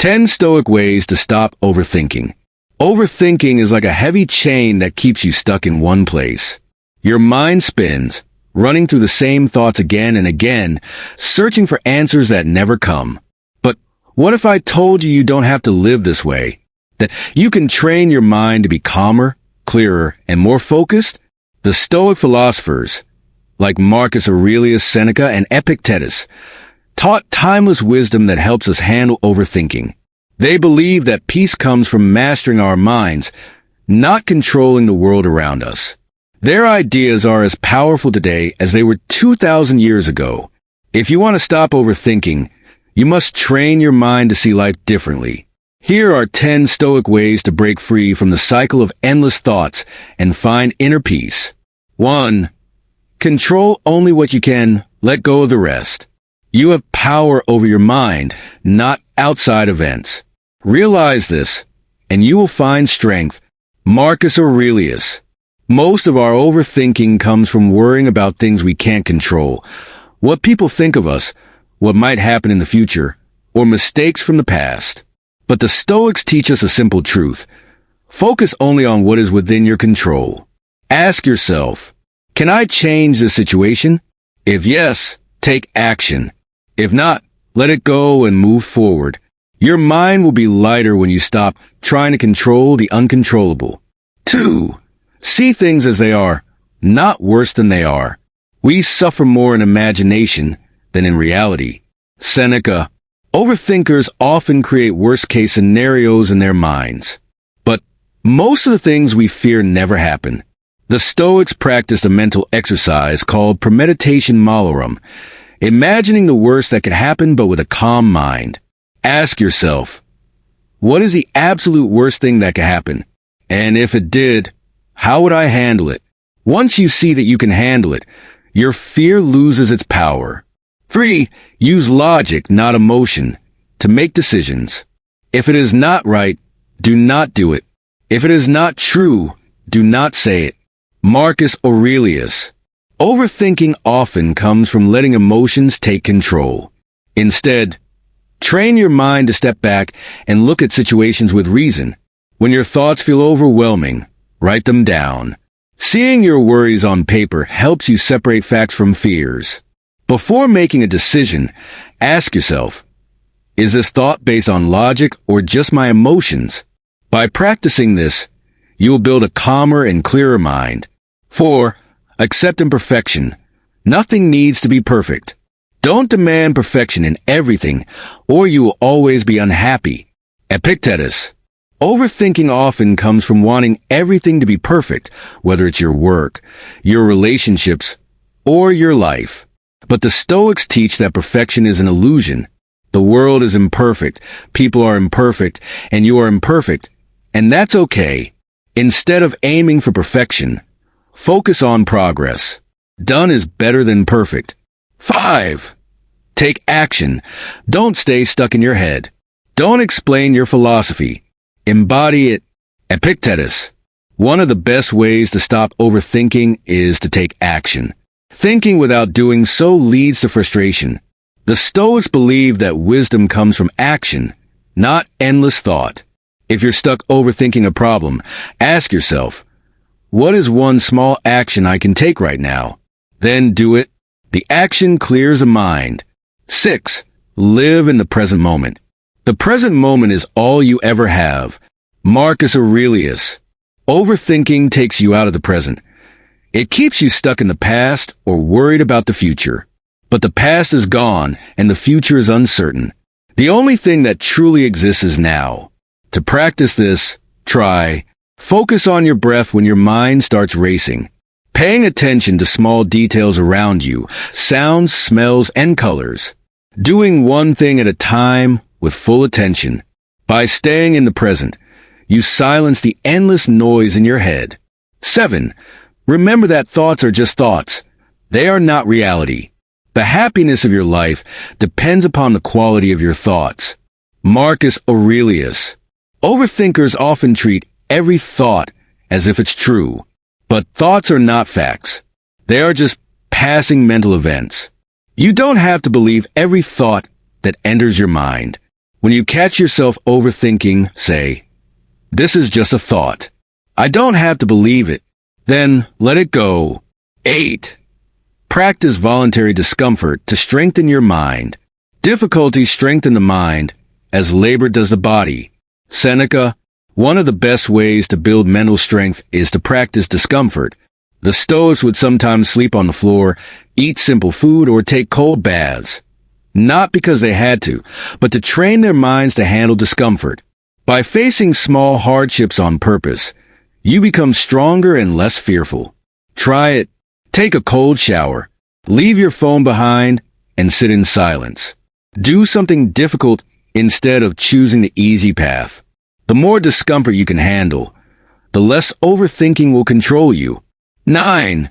10 Stoic Ways to Stop Overthinking. Overthinking is like a heavy chain that keeps you stuck in one place. Your mind spins, running through the same thoughts again and again, searching for answers that never come. But what if I told you you don't have to live this way? That you can train your mind to be calmer, clearer, and more focused? The Stoic philosophers, like Marcus Aurelius Seneca and Epictetus, taught timeless wisdom that helps us handle overthinking. They believe that peace comes from mastering our minds, not controlling the world around us. Their ideas are as powerful today as they were 2,000 years ago. If you want to stop overthinking, you must train your mind to see life differently. Here are 10 Stoic ways to break free from the cycle of endless thoughts and find inner peace. 1. Control only what you can, let go of the rest. You have power over your mind, not outside events. Realize this, and you will find strength. Marcus Aurelius. Most of our overthinking comes from worrying about things we can't control. What people think of us, what might happen in the future, or mistakes from the past. But the Stoics teach us a simple truth. Focus only on what is within your control. Ask yourself, can I change this situation? If yes, take action. If not, let it go and move forward. Your mind will be lighter when you stop trying to control the uncontrollable. 2. See things as they are, not worse than they are. We suffer more in imagination than in reality. Seneca. Overthinkers often create worst-case scenarios in their minds. But most of the things we fear never happen. The Stoics practiced a mental exercise called premeditation malorum, imagining the worst that could happen but with a calm mind. Ask yourself, what is the absolute worst thing that could happen? And if it did, how would I handle it? Once you see that you can handle it, your fear loses its power. 3. Use logic, not emotion, to make decisions. If it is not right, do not do it. If it is not true, do not say it. Marcus Aurelius. Overthinking often comes from letting emotions take control. Instead, train your mind to step back and look at situations with reason. When your thoughts feel overwhelming, write them down. Seeing your worries on paper helps you separate facts from fears. Before making a decision, ask yourself, is this thought based on logic or just my emotions? By practicing this, you will build a calmer and clearer mind. 4. Accept imperfection. Nothing needs to be perfect. Don't demand perfection in everything, or you will always be unhappy. Epictetus. Overthinking often comes from wanting everything to be perfect, whether it's your work, your relationships, or your life. But the Stoics teach that perfection is an illusion. The world is imperfect, people are imperfect, and you are imperfect, and that's okay. Instead of aiming for perfection, focus on progress. Done is better than perfect. 5. Take action. Don't stay stuck in your head. Don't explain your philosophy. Embody it. Epictetus. One of the best ways to stop overthinking is to take action. Thinking without doing so leads to frustration. The Stoics believe that wisdom comes from action, not endless thought. If you're stuck overthinking a problem, ask yourself, what is one small action I can take right now? Then do it. The action clears a mind. 6. Live in the present moment. The present moment is all you ever have. Marcus Aurelius. Overthinking takes you out of the present. It keeps you stuck in the past or worried about the future. But the past is gone and the future is uncertain. The only thing that truly exists is now. To practice this, try. Focus on your breath when your mind starts racing. Paying attention to small details around you, sounds, smells, and colors. Doing one thing at a time with full attention. By staying in the present, you silence the endless noise in your head. 7. Remember that thoughts are just thoughts. They are not reality. The happiness of your life depends upon the quality of your thoughts. Marcus Aurelius. Overthinkers often treat every thought as if it's true. But thoughts are not facts. They are just passing mental events. You don't have to believe every thought that enters your mind. When you catch yourself overthinking, say, "This is just a thought. I don't have to believe it." Then let it go. 8. Practice voluntary discomfort to strengthen your mind. Difficulties strengthen the mind, as labor does the body. Seneca, one of the best ways to build mental strength is to practice discomfort. The Stoics would sometimes sleep on the floor, eat simple food, or take cold baths. Not because they had to, but to train their minds to handle discomfort. By facing small hardships on purpose, you become stronger and less fearful. Try it. Take a cold shower. Leave your phone behind and sit in silence. Do something difficult instead of choosing the easy path. The more discomfort you can handle, the less overthinking will control you. 9.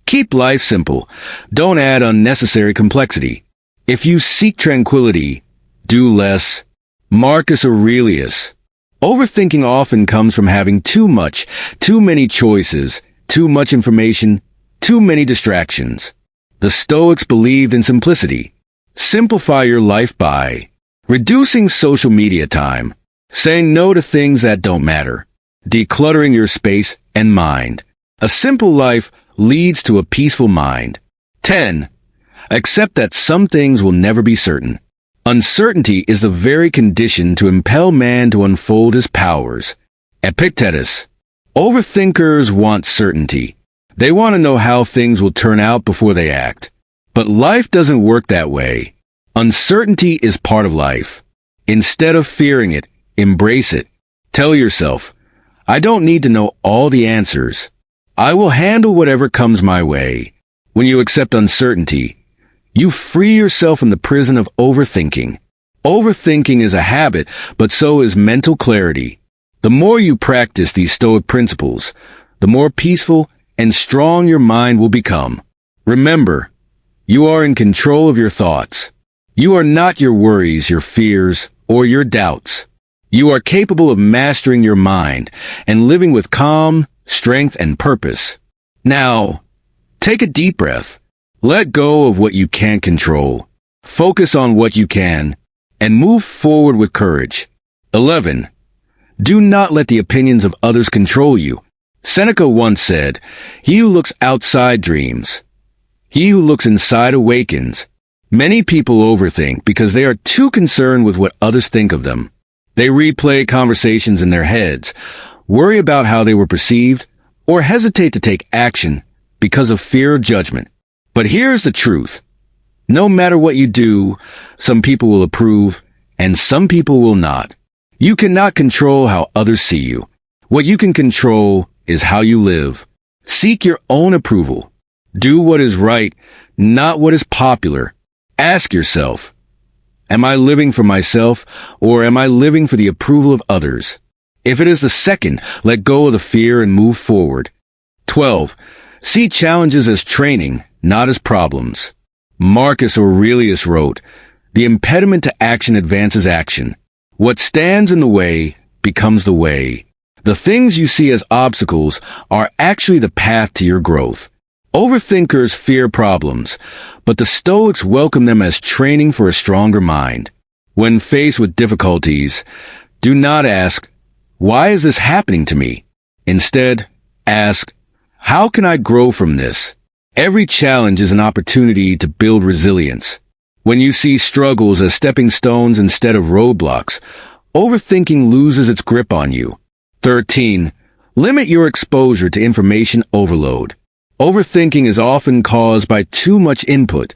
Keep life simple. Don't add unnecessary complexity. If you seek tranquility, do less. Marcus Aurelius. Overthinking often comes from having too many choices, too much information, too many distractions. The Stoics believed in simplicity. Simplify your life by reducing social media time, saying no to things that don't matter, decluttering your space and mind. A simple life leads to a peaceful mind. 10. Accept that some things will never be certain. Uncertainty is the very condition to impel man to unfold his powers. Epictetus. Overthinkers want certainty. They want to know how things will turn out before they act. But life doesn't work that way. Uncertainty is part of life. Instead of fearing it, embrace it. Tell yourself, "I don't need to know all the answers. I will handle whatever comes my way." When you accept uncertainty, you free yourself from the prison of overthinking. Overthinking is a habit, but so is mental clarity. The more you practice these Stoic principles, the more peaceful and strong your mind will become. Remember, you are in control of your thoughts. You are not your worries, your fears, or your doubts. You are capable of mastering your mind and living with calm, strength, and purpose. Now, take a deep breath. Let go of what you can't control. Focus on what you can, and move forward with courage. 11. Do not let the opinions of others control you. Seneca once said, "He who looks outside dreams. He who looks inside awakens." Many people overthink because they are too concerned with what others think of them. They replay conversations in their heads, worry about how they were perceived, or hesitate to take action because of fear of judgment. But here's the truth. No matter what you do, some people will approve, and some people will not. You cannot control how others see you. What you can control is how you live. Seek your own approval. Do what is right, not what is popular. Ask yourself, am I living for myself, or am I living for the approval of others? If it is the second, let go of the fear and move forward. 12. See challenges as training, not as problems. Marcus Aurelius wrote, "The impediment to action advances action. What stands in the way becomes the way." The things you see as obstacles are actually the path to your growth. Overthinkers fear problems, but the Stoics welcome them as training for a stronger mind. When faced with difficulties, do not ask, "Why is this happening to me?" Instead, ask, "How can I grow from this?" Every challenge is an opportunity to build resilience. When you see struggles as stepping stones instead of roadblocks, overthinking loses its grip on you. 13. Limit your exposure to information overload. Overthinking is often caused by too much input,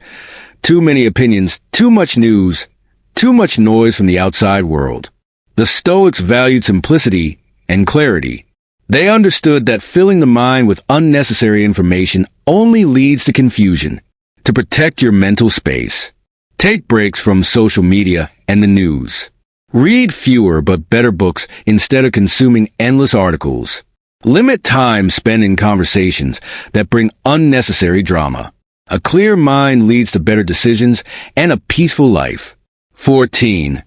too many opinions, too much news, too much noise from the outside world. The Stoics valued simplicity and clarity. They understood that filling the mind with unnecessary information only leads to confusion. To protect your mental space, take breaks from social media and the news. Read fewer but better books instead of consuming endless articles. Limit time spent in conversations that bring unnecessary drama. A clear mind leads to better decisions and a peaceful life. 14.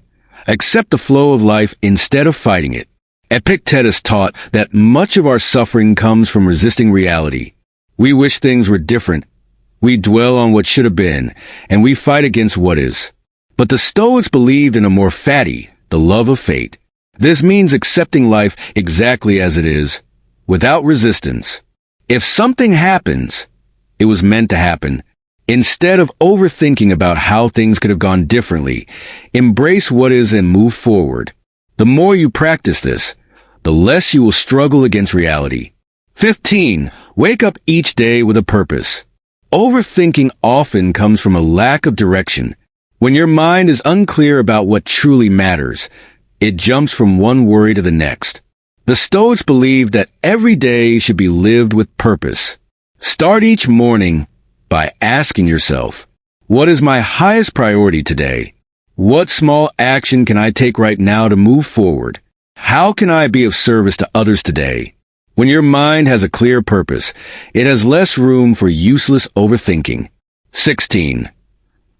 Accept the flow of life instead of fighting it. Epictetus taught that much of our suffering comes from resisting reality. We wish things were different. We dwell on what should have been, and we fight against what is. But the Stoics believed in a more fatty, the love of fate. This means accepting life exactly as it is, without resistance. If something happens, it was meant to happen. Instead of overthinking about how things could have gone differently, embrace what is and move forward. The more you practice this, the less you will struggle against reality. 15. Wake up each day with a purpose. Overthinking often comes from a lack of direction. When your mind is unclear about what truly matters, it jumps from one worry to the next. The Stoics believed that every day should be lived with purpose. Start each morning by asking yourself, what is my highest priority today? What small action can I take right now to move forward? How can I be of service to others today? When your mind has a clear purpose, it has less room for useless overthinking. 16.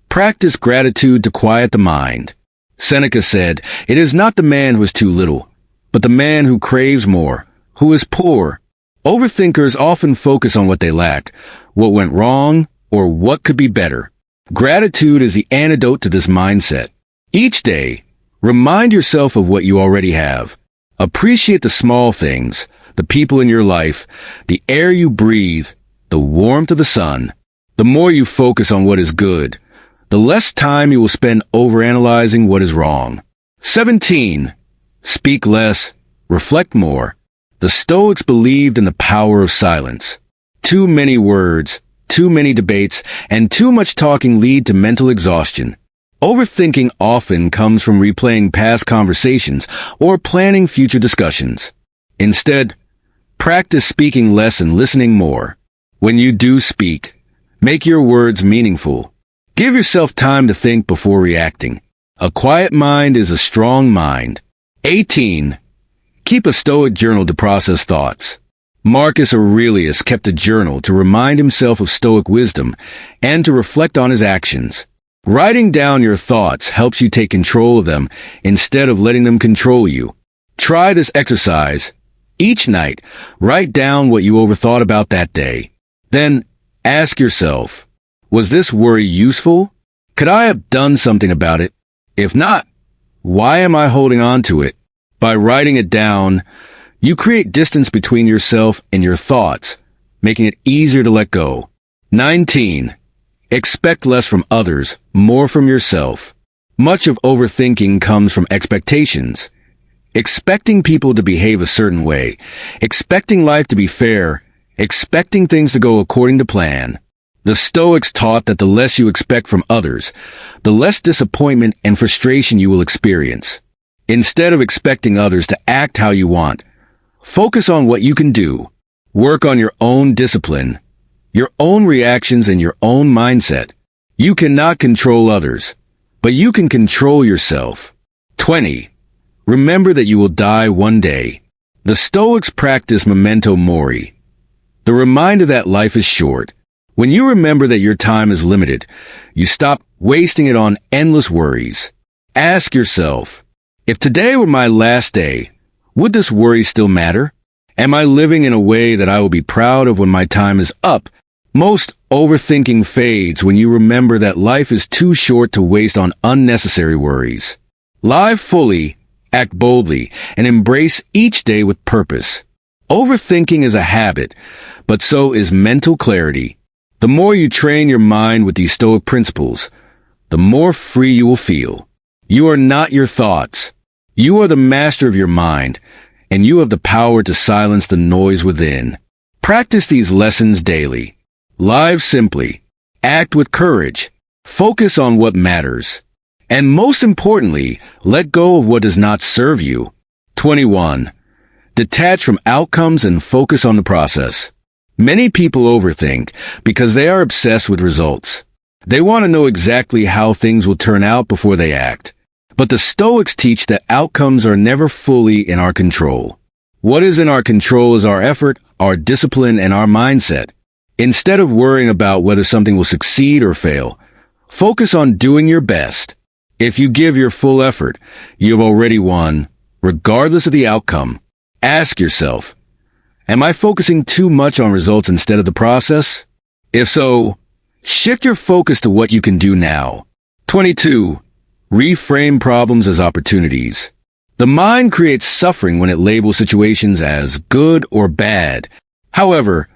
Practice gratitude to quiet the mind. Seneca said, "It is not the man who is too little, but the man who craves more, who is poor." Overthinkers often focus on what they lack, what went wrong, or what could be better. Gratitude is the antidote to this mindset. Each day, remind yourself of what you already have. Appreciate the small things, the people in your life, the air you breathe, the warmth of the sun. The more you focus on what is good, the less time you will spend overanalyzing what is wrong. 17. Speak less, reflect more. The Stoics believed in the power of silence. Too many words, too many debates, and too much talking lead to mental exhaustion. Overthinking often comes from replaying past conversations or planning future discussions. Instead, practice speaking less and listening more. When you do speak, make your words meaningful. Give yourself time to think before reacting. A quiet mind is a strong mind. 18. Keep a Stoic journal to process thoughts. Marcus Aurelius kept a journal to remind himself of Stoic wisdom and to reflect on his actions. Writing down your thoughts helps you take control of them instead of letting them control you. Try this exercise. Each night, write down what you overthought about that day. Then, ask yourself, was this worry useful? Could I have done something about it? If not, why am I holding on to it? By writing it down, you create distance between yourself and your thoughts, making it easier to let go. 19. Expect less from others, more from yourself. Much of overthinking comes from expectations. Expecting people to behave a certain way, expecting life to be fair, expecting things to go according to plan. The Stoics taught that the less you expect from others, the less disappointment and frustration you will experience. Instead of expecting others to act how you want, focus on what you can do. Work on your own discipline, your own reactions, and your own mindset. You cannot control others, but you can control yourself. 20. Remember that you will die one day. The Stoics practice memento mori, the reminder that life is short. When you remember that your time is limited, you stop wasting it on endless worries. Ask yourself, if today were my last day, would this worry still matter? Am I living in a way that I will be proud of when my time is up? Most overthinking fades when you remember that life is too short to waste on unnecessary worries. Live fully, act boldly, and embrace each day with purpose. Overthinking is a habit, but so is mental clarity. The more you train your mind with these Stoic principles, the more free you will feel. You are not your thoughts. You are the master of your mind, and you have the power to silence the noise within. Practice these lessons daily. Live simply. Act with courage. Focus on what matters. And most importantly, let go of what does not serve you. 21. Detach from outcomes and focus on the process. Many people overthink because they are obsessed with results. They want to know exactly how things will turn out before they act. But the Stoics teach that outcomes are never fully in our control. What is in our control is our effort, our discipline, and our mindset. Instead of worrying about whether something will succeed or fail, focus on doing your best. If you give your full effort, you have already won, regardless of the outcome. Ask yourself, am I focusing too much on results instead of the process? If so, shift your focus to what you can do now. 22. Reframe problems as opportunities. The mind creates suffering when it labels situations as good or bad. However,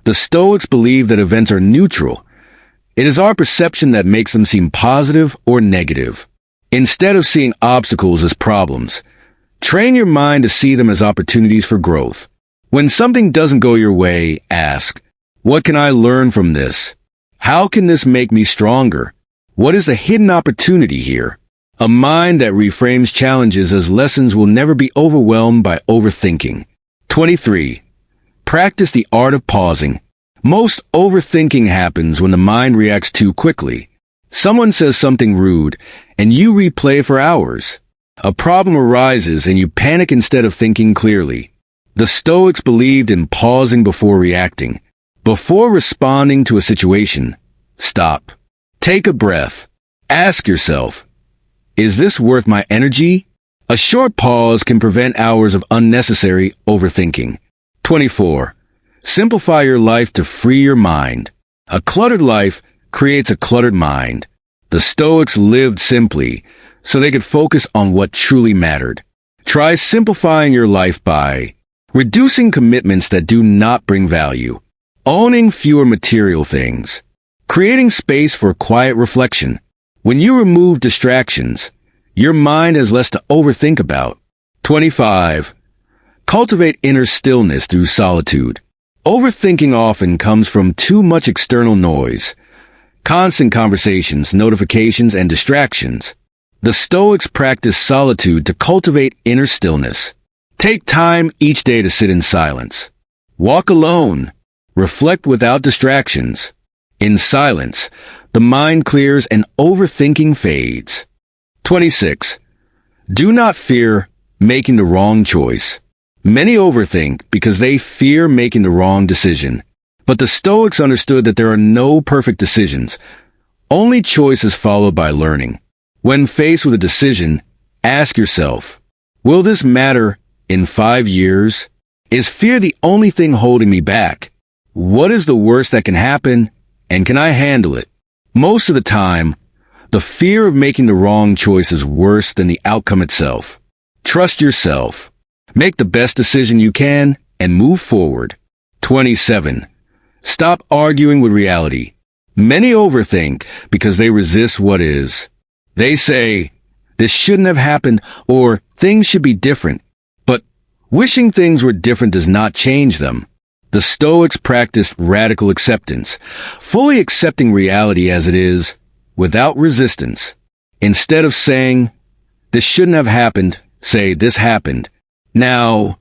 the Stoics believe that events are neutral. It is our perception that makes them seem positive or negative. Instead of seeing obstacles as problems, train your mind to see them as opportunities for growth. When something doesn't go your way, ask, what can I learn from this? How can this make me stronger? What is the hidden opportunity here? A mind that reframes challenges as lessons will never be overwhelmed by overthinking. 23. Practice the art of pausing. Most overthinking happens when the mind reacts too quickly. Someone says something rude, and you replay for hours. A problem arises and you panic instead of thinking clearly. The Stoics believed in pausing before reacting. Before responding to a situation, stop. Take a breath. Ask yourself, is this worth my energy? A short pause can prevent hours of unnecessary overthinking. 24. Simplify your life to free your mind. A cluttered life creates a cluttered mind. The Stoics lived simply, so they could focus on what truly mattered. Try simplifying your life by reducing commitments that do not bring value, owning fewer material things, creating space for quiet reflection. When you remove distractions, your mind has less to overthink about. 25. Cultivate inner stillness through solitude. Overthinking often comes from too much external noise, constant conversations, notifications, and distractions. The Stoics practice solitude to cultivate inner stillness. Take time each day to sit in silence. Walk alone. Reflect without distractions. In silence, the mind clears and overthinking fades. 26. Do not fear making the wrong choice. Many overthink because they fear making the wrong decision. But the Stoics understood that there are no perfect decisions. Only choices followed by learning. When faced with a decision, ask yourself, will this matter in 5 years? Is fear the only thing holding me back? What is the worst that can happen, and can I handle it? Most of the time, the fear of making the wrong choice is worse than the outcome itself. Trust yourself. Make the best decision you can and move forward. 27. Stop arguing with reality. Many overthink because they resist what is. They say, this shouldn't have happened, or things should be different. But wishing things were different does not change them. The Stoics practiced radical acceptance, fully accepting reality as it is, without resistance. Instead of saying, this shouldn't have happened, say, this happened. Now,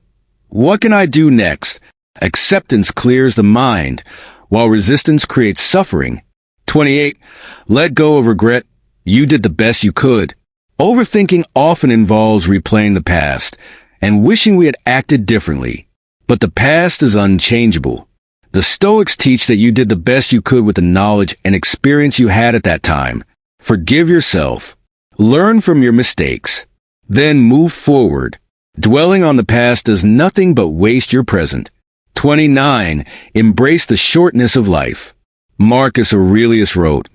what can I do next? Acceptance clears the mind, while resistance creates suffering. 28. Let go of regret. You did the best you could. Overthinking often involves replaying the past and wishing we had acted differently. But the past is unchangeable. The Stoics teach that you did the best you could with the knowledge and experience you had at that time. Forgive yourself. Learn from your mistakes. Then move forward. Dwelling on the past does nothing but waste your present. 29. Embrace the shortness of life. Marcus Aurelius wrote,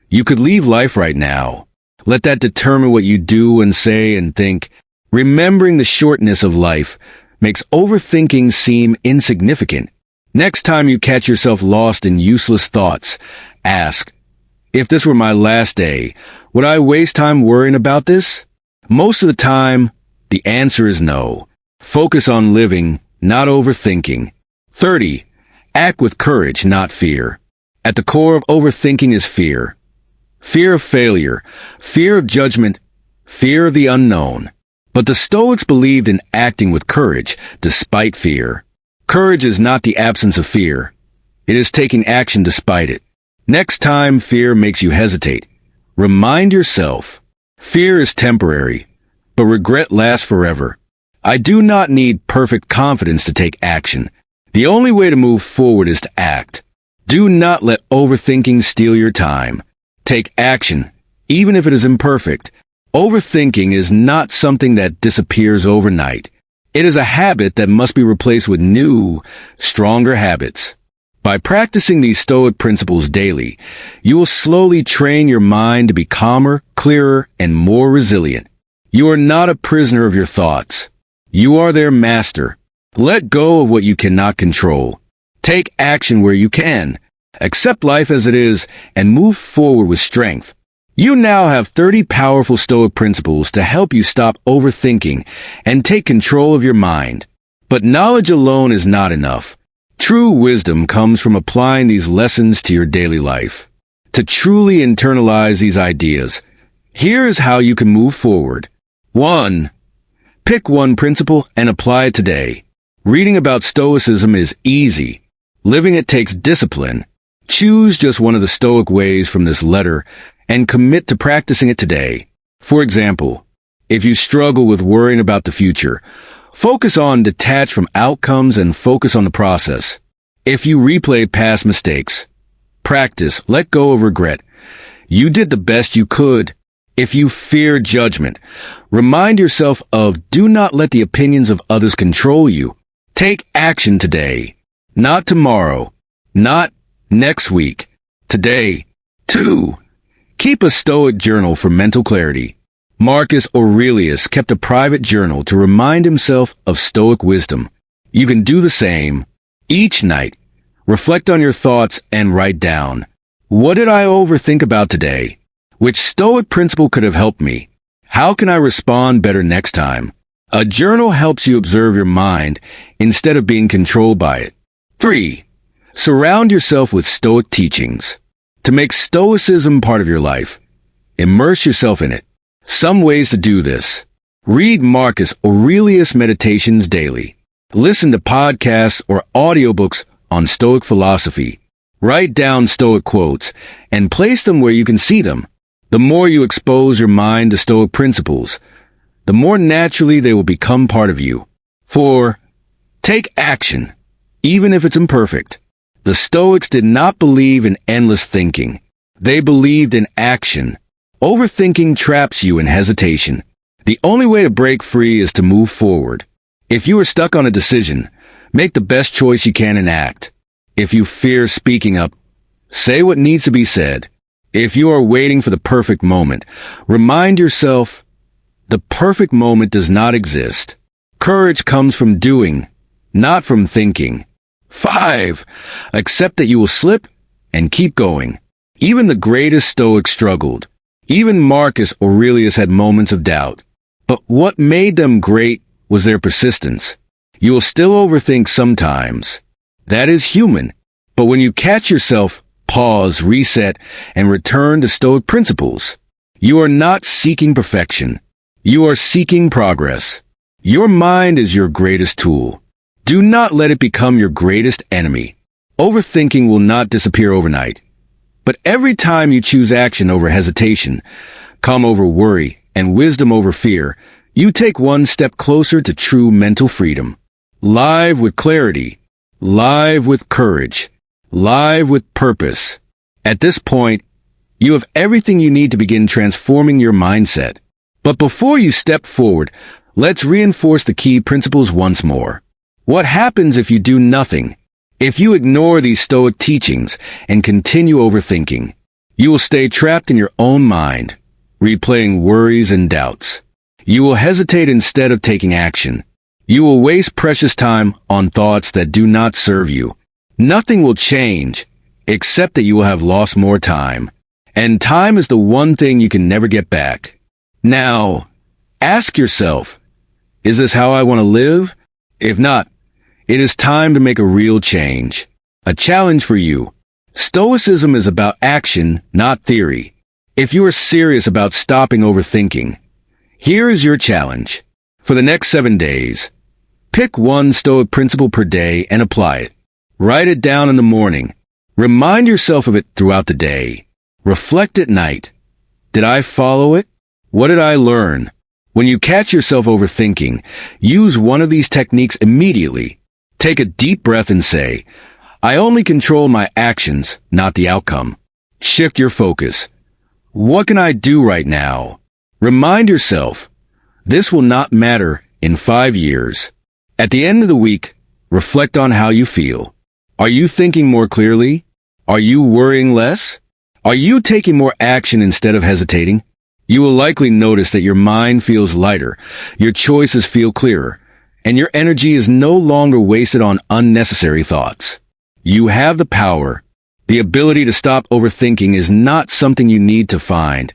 you could leave life right now. Let that determine what you do and say and think. Remembering the shortness of life makes overthinking seem insignificant. Next time you catch yourself lost in useless thoughts, ask, if this were my last day, would I waste time worrying about this? Most of the time, the answer is no. Focus on living, not overthinking. 30. Act with courage, not fear. At the core of overthinking is fear. Fear of failure, fear of judgment, fear of the unknown. But the Stoics believed in acting with courage despite fear. Courage is not the absence of fear. It is taking action despite it. Next time fear makes you hesitate, remind yourself, fear is temporary, but regret lasts forever. I do not need perfect confidence to take action. The only way to move forward is to act. Do not let overthinking steal your time. Take action, even if it is imperfect. Overthinking is not something that disappears overnight. It is a habit that must be replaced with new, stronger habits. By practicing these Stoic principles daily, you will slowly train your mind to be calmer, clearer, and more resilient. You are not a prisoner of your thoughts. You are their master. Let go of what you cannot control. Take action where you can. Accept life as it is and move forward with strength. You now have 30 powerful Stoic principles to help you stop overthinking and take control of your mind. But knowledge alone is not enough. True wisdom comes from applying these lessons to your daily life. To truly internalize these ideas, here is how you can move forward. 1. Pick one principle and apply it today. Reading about Stoicism is easy. Living it takes discipline. Choose just one of the Stoic ways from this letter and commit to practicing it today. For example, if you struggle with worrying about the future, focus on detach from outcomes and focus on the process. If you replay past mistakes, practice let go of regret. You did the best you could. If you fear judgment, remind yourself of do not let the opinions of others control you. Take action today, not tomorrow, not next week, today. 2. Keep a Stoic journal for mental clarity. Marcus Aurelius kept a private journal to remind himself of Stoic wisdom. You can do the same. Each night, reflect on your thoughts and write down, what did I overthink about today? Which Stoic principle could have helped me? How can I respond better next time? A journal helps you observe your mind instead of being controlled by it. 3. Surround yourself with Stoic teachings. To make Stoicism part of your life, immerse yourself in it. Some ways to do this. Read Marcus Aurelius Meditations daily. Listen to podcasts or audiobooks on Stoic philosophy. Write down Stoic quotes and place them where you can see them. The more you expose your mind to Stoic principles, the more naturally they will become part of you. 4. Take action, even if it's imperfect. The Stoics did not believe in endless thinking. They believed in action. Overthinking traps you in hesitation. The only way to break free is to move forward. If you are stuck on a decision, make the best choice you can and act. If you fear speaking up, say what needs to be said. If you are waiting for the perfect moment, remind yourself, the perfect moment does not exist. Courage comes from doing, not from thinking. 5. Accept that you will slip and keep going. Even the greatest Stoics struggled. Even Marcus Aurelius had moments of doubt. But what made them great was their persistence. You will still overthink sometimes. That is human. But when you catch yourself, pause, reset, and return to Stoic principles. You are not seeking perfection. You are seeking progress. Your mind is your greatest tool. Do not let it become your greatest enemy. Overthinking will not disappear overnight. But every time you choose action over hesitation, calm over worry, and wisdom over fear, you take one step closer to true mental freedom. Live with clarity. Live with courage. Live with purpose. At this point, you have everything you need to begin transforming your mindset. But before you step forward, let's reinforce the key principles once more. What happens if you do nothing? If you ignore these Stoic teachings and continue overthinking, you will stay trapped in your own mind, replaying worries and doubts. You will hesitate instead of taking action. You will waste precious time on thoughts that do not serve you. Nothing will change, except that you will have lost more time. And time is the one thing you can never get back. Now, ask yourself, is this how I want to live? If not, it is time to make a real change. A challenge for you. Stoicism is about action, not theory. If you are serious about stopping overthinking, here is your challenge. For the next 7 days, pick one Stoic principle per day and apply it. Write it down in the morning. Remind yourself of it throughout the day. Reflect at night. Did I follow it? What did I learn? When you catch yourself overthinking, use one of these techniques immediately. Take a deep breath and say, I only control my actions, not the outcome. Shift your focus. What can I do right now? Remind yourself, this will not matter in 5 years. At the end of the week, reflect on how you feel. Are you thinking more clearly? Are you worrying less? Are you taking more action instead of hesitating? You will likely notice that your mind feels lighter, your choices feel clearer, and your energy is no longer wasted on unnecessary thoughts. You have the power. The ability to stop overthinking is not something you need to find.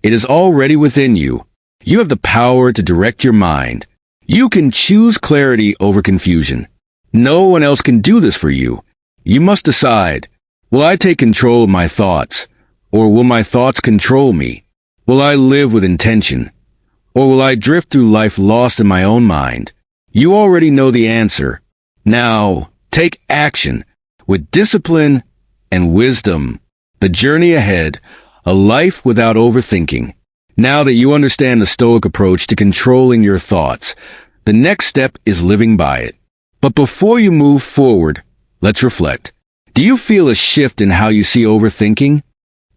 It is already within you. You have the power to direct your mind. You can choose clarity over confusion. No one else can do this for you. You must decide, will I take control of my thoughts, or will my thoughts control me? Will I live with intention, or will I drift through life lost in my own mind? You already know the answer. Now, take action with discipline and wisdom. The journey ahead, a life without overthinking. Now that you understand the Stoic approach to controlling your thoughts, the next step is living by it. But before you move forward, let's reflect. Do you feel a shift in how you see overthinking?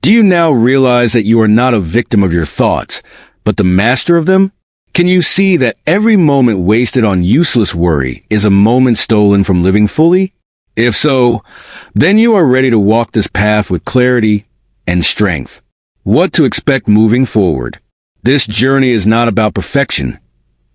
Do you now realize that you are not a victim of your thoughts, but the master of them? Can you see that every moment wasted on useless worry is a moment stolen from living fully? If so, then you are ready to walk this path with clarity and strength. What to expect moving forward. This journey is not about perfection.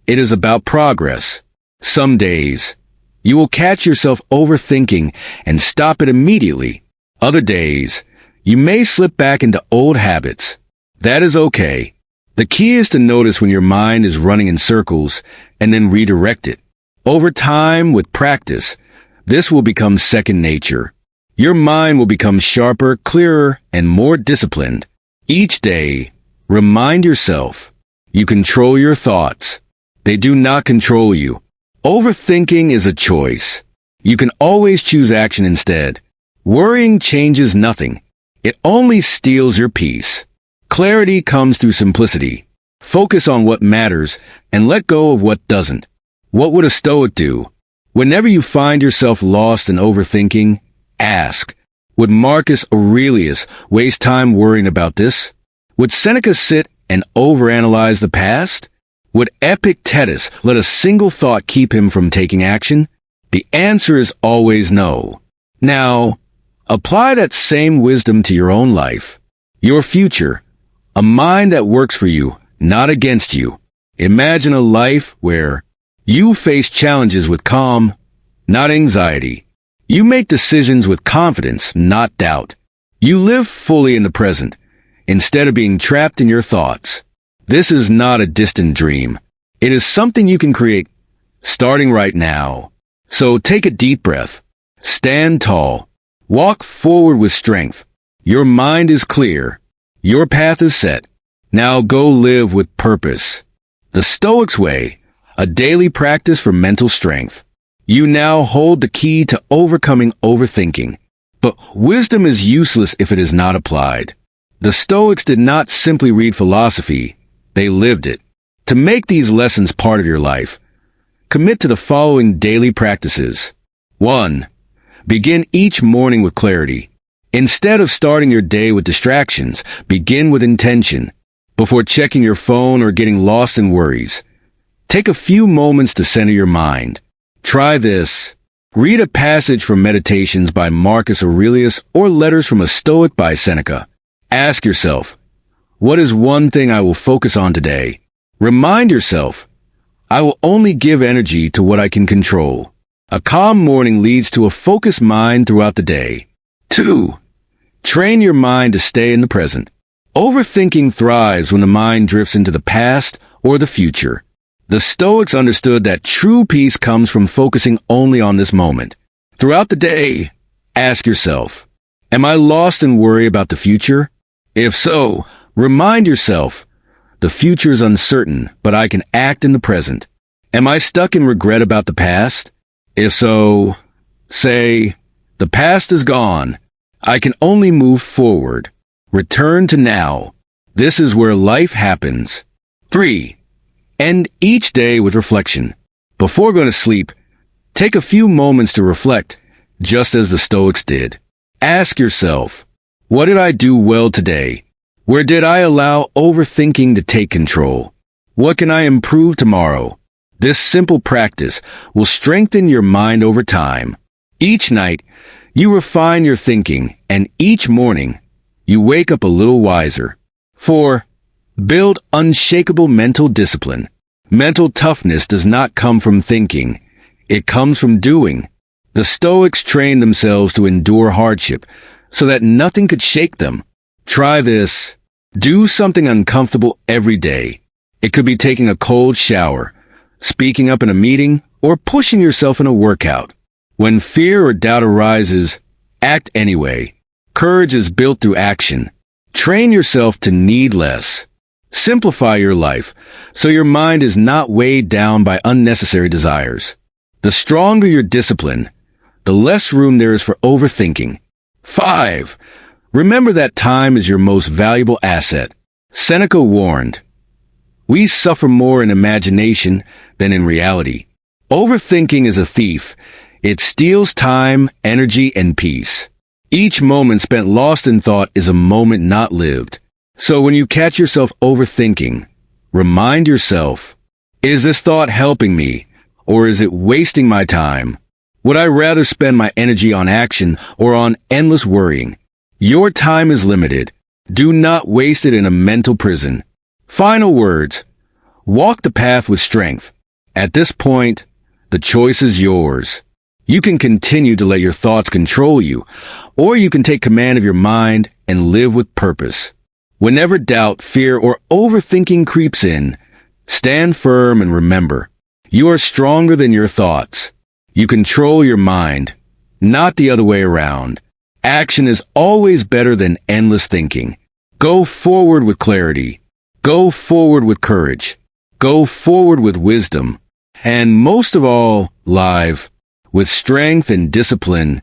It is about progress. Some days, you will catch yourself overthinking and stop it immediately. Other days, you may slip back into old habits. That is okay. The key is to notice when your mind is running in circles and then redirect it. Over time, with practice, this will become second nature. Your mind will become sharper, clearer, and more disciplined. Each day, remind yourself, you control your thoughts. They do not control you. Overthinking is a choice. You can always choose action instead. Worrying changes nothing. It only steals your peace. Clarity comes through simplicity. Focus on what matters and let go of what doesn't. What would a Stoic do? Whenever you find yourself lost in overthinking, ask, would Marcus Aurelius waste time worrying about this? Would Seneca sit and overanalyze the past? Would Epictetus let a single thought keep him from taking action? The answer is always no. Now, apply that same wisdom to your own life, your future, a mind that works for you, not against you. Imagine a life where you face challenges with calm, not anxiety. You make decisions with confidence, not doubt. You live fully in the present, instead of being trapped in your thoughts. This is not a distant dream. It is something you can create, starting right now. So take a deep breath. Stand tall. Walk forward with strength. Your mind is clear. Your path is set. Now go live with purpose. The Stoics Way, a daily practice for mental strength. You now hold the key to overcoming overthinking. But wisdom is useless if it is not applied. The Stoics did not simply read philosophy, they lived it. To make these lessons part of your life, commit to the following daily practices. 1. Begin each morning with clarity. Instead of starting your day with distractions, begin with intention. Before checking your phone or getting lost in worries, take a few moments to center your mind. Try this. Read a passage from Meditations by Marcus Aurelius or Letters from a Stoic by Seneca. Ask yourself, what is one thing I will focus on today? Remind yourself, I will only give energy to what I can control. A calm morning leads to a focused mind throughout the day. 2. Train your mind to stay in the present. Overthinking thrives when the mind drifts into the past or the future. The Stoics understood that true peace comes from focusing only on this moment. Throughout the day, ask yourself, am I lost in worry about the future? If so, remind yourself, the future is uncertain, but I can act in the present. Am I stuck in regret about the past? If so, say, the past is gone. I can only move forward. Return to now. This is where life happens. 3. End each day with reflection. Before going to sleep, take a few moments to reflect, just as the Stoics did. Ask yourself, what did I do well today? Where did I allow overthinking to take control? What can I improve tomorrow? This simple practice will strengthen your mind over time. Each night, you refine your thinking, and each morning, you wake up a little wiser. 4. Build unshakable mental discipline. Mental toughness does not come from thinking. It comes from doing. The Stoics trained themselves to endure hardship so that nothing could shake them. Try this. Do something uncomfortable every day. It could be taking a cold shower, speaking up in a meeting, or pushing yourself in a workout. When fear or doubt arises, act anyway. Courage is built through action. Train yourself to need less. Simplify your life so your mind is not weighed down by unnecessary desires. The stronger your discipline, the less room there is for overthinking. 5. Remember that time is your most valuable asset. Seneca warned, "We suffer more in imagination than in reality." Overthinking is a thief. It steals time, energy, and peace. Each moment spent lost in thought is a moment not lived. So when you catch yourself overthinking, remind yourself, is this thought helping me, or is it wasting my time? Would I rather spend my energy on action or on endless worrying? Your time is limited. Do not waste it in a mental prison. Final words. Walk the path with strength. At this point, the choice is yours. You can continue to let your thoughts control you, or you can take command of your mind and live with purpose. Whenever doubt, fear, or overthinking creeps in, stand firm and remember, you are stronger than your thoughts. You control your mind, not the other way around. Action is always better than endless thinking. Go forward with clarity. Go forward with courage. Go forward with wisdom. And most of all, live with strength and discipline